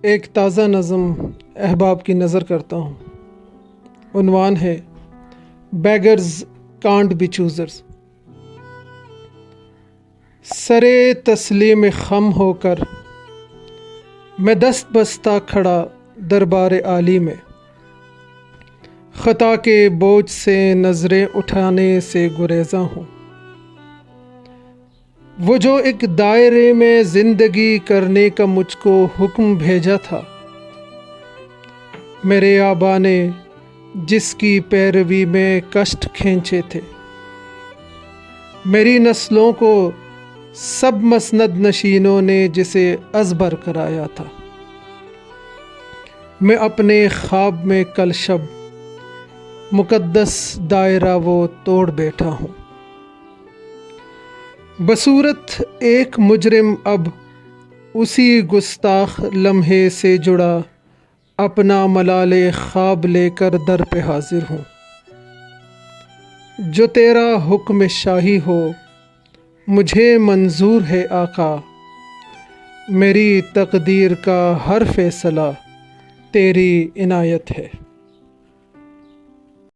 ایک تازہ نظم احباب کی نظر کرتا ہوں۔ عنوان ہے بیگرز کانٹ بی چوزرز۔ سرے تسلیم خم ہو کر میں دست بستہ کھڑا دربار عالی میں، خطا کے بوجھ سے نظریں اٹھانے سے گریزاں ہوں۔ وہ جو ایک دائرے میں زندگی کرنے کا مجھ کو حکم بھیجا تھا، میرے آبا نے جس کی پیروی میں کشٹ کھینچے تھے، میری نسلوں کو سب مسند نشینوں نے جسے ازبر کرایا تھا، میں اپنے خواب میں کل شب مقدس دائرہ وہ توڑ بیٹھا ہوں۔ بصورت ایک مجرم اب اسی گستاخ لمحے سے جڑا اپنا ملال خواب لے کر در پہ حاضر ہوں۔ جو تیرا حکم شاہی ہو مجھے منظور ہے آقا، میری تقدیر کا ہر فیصلہ تیری عنایت ہے۔